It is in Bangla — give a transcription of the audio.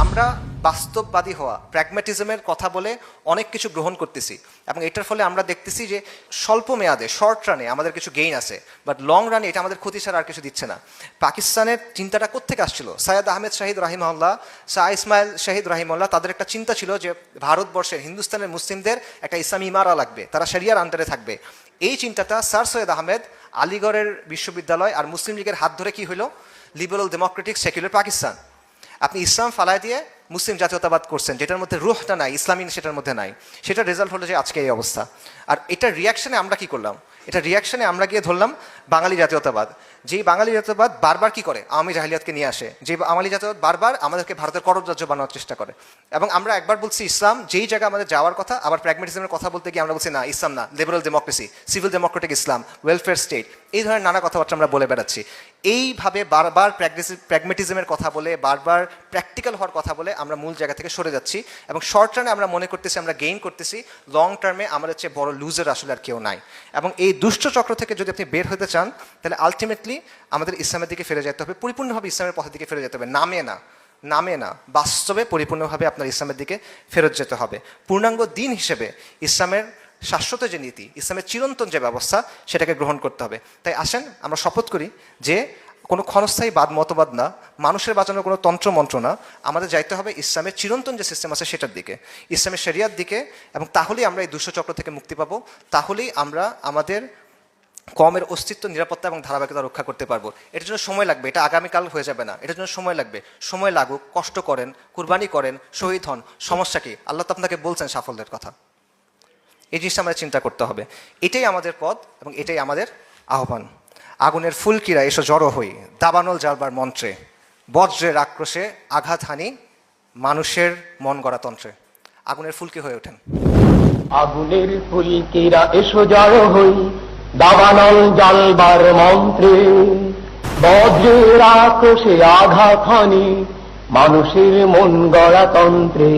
আমরা বাস্তববাদী হওয়া, প্র্যাগম্যাটিজমের কথা বলে অনেক কিছু গ্রহণ করতেছি এবং এটার ফলে আমরা দেখতেছি যে স্বল্প মেয়াদে, শর্ট রানে আমাদের কিছু গেইন আছে, বাট লং রানে এটা আমাদের ক্ষতি ছাড়া আর কিছু দিচ্ছে না। পাকিস্তানের চিন্তাটা কোত্থেকে আসছিল? সৈয়দ আহমেদ শাহিদ রাহিমাহুল্লাহ, শাহ ইসমাইল শাহিদ রাহিমাহুল্লাহ, তাদের একটা চিন্তা ছিল যে ভারতবর্ষের, হিন্দুস্তানের মুসলিমদের একটা ইসলামী ইমারা লাগবে, তারা শরিয়ার আন্ডারে থাকবে। এই চিন্তাটা স্যার সৈয়দ আহমেদ আলিগড়ের বিশ্ববিদ্যালয় আর মুসলিম লীগের হাত ধরে কি হলো? Liberal Democratic secular Pakistan. আপনি ইসলাম ফালাই দিয়ে মুসলিম জাতীয়তাবাদ করছেন, যেটার মধ্যে রুহটা নাই, ইসলামী সেটার মধ্যে নাই। সেটার রেজাল্ট হলো যে আজকে এই অবস্থা। আর এটার রিয়াকশনে আমরা কি করলাম? এটা রিয়াকশনে আমরা গিয়ে ধরলাম বাঙালি জাতীয়তাবাদ। যেই বাঙালি জাতীয়তাবাদ বারবার কি করে? আওয়ামী জাহিলিয়াতকে নিয়ে আসে। যে বাঙালি জাতীয়তাবাদ বারবার আমাদেরকে ভারতের করদ রাজ্য বানানোর চেষ্টা করে। এবং আমরা একবার বলছি ইসলাম, যেই জায়গায় আমাদের যাওয়ার কথা, আবার প্র্যাগম্যাটিজমের কথা বলতে গিয়ে আমরা বলছি না, ইসলাম না, লিবারেল ডেমোক্রেসি, সিভিল ডেমোক্রেটিক ইসলাম, ওয়েলফেয়ার স্টেট, এই ধরনের নানা কথাবার্তা আমরা বলে বেড়াচ্ছি। এইভাবে বারবার প্র্যাগম্যাটিজমের কথা বলে, বারবার প্র্যাকটিক্যাল হওয়ার কথা বলে আমরা মূল জায়গা থেকে সরে যাচ্ছি এবং শর্ট রানে আমরা মনে করতেছি আমরা গেইন করতেছি, লং টার্মে আমাদের চেয়ে বড় লুজার আসলে আর কেউ নাই। এবং এই দুষ্ট চক্র থেকে যদি আপনি বের হতে চান, তাহলে আলটিমেটলি আমাদের ইসলামের দিকে ফিরে যেতে হবে, পরিপূর্ণভাবে ইসলামের পথের দিকে ফিরে যেতে হবে, নামে না, বাস্তবে পরিপূর্ণভাবে আপনার ইসলামের দিকে ফেরত যেতে হবে। পূর্ণাঙ্গ দিন হিসেবে ইসলামের শাশ্বত যে নীতি, ইসলামের চিরন্তন যে ব্যবস্থা, সেটাকে গ্রহণ করতে হবে। তাই আসেন আমরা শপথ করি যে কোনো ক্ষণস্থায়ী মতবাদ না, মানুষের বাঁচানোর কোনো তন্ত্রমন্ত্র না, আমাদের যাইতে হবে ইসলামের চিরন্তন যে সিস্টেম আছে সেটার দিকে, ইসলামের শরিয়ার দিকে। এবং তাহলেই আমরা এই দুষ্ট চক্র থেকে মুক্তি পাবো, তাহলেই আমরা আমাদের কমের অস্তিত্ব, নিরাপত্তা এবং ধারাবাহিকতা রক্ষা করতে পারবো। এটার জন্য সময় লাগবে, এটা আগামীকাল হয়ে যাবে না, এটার জন্য সময় লাগবে। সময় লাগুক, কষ্ট করেন, কুরবানি করেন, শহীদ হন, সমস্যা কি? আল্লাহ তো আপনাকে বলছেন সাফল্যের কথা। এই জিনিসটা আমাদের চিন্তা করতে হবে। এটাই আমাদের পথ এবং এটাই আমাদের আহ্বান। আগুনের ফুলকিরা এসো জড়ো হই, দাবানল জ্বালবার মন্ত্রে, বজ্রের আক্রোশে আঘাত হানি মানুষের মন গড়া তন্ত্রে। আগুনের ফুলকি হয়ে ওঠেন। আগুনের ফুলকিরা এসো জড়ো হই, দাবানল জ্বালবার মন্ত্রে, বজ্রের আক্রোশে আঘাত হানি মানুষের মন গড়া তন্ত্রে।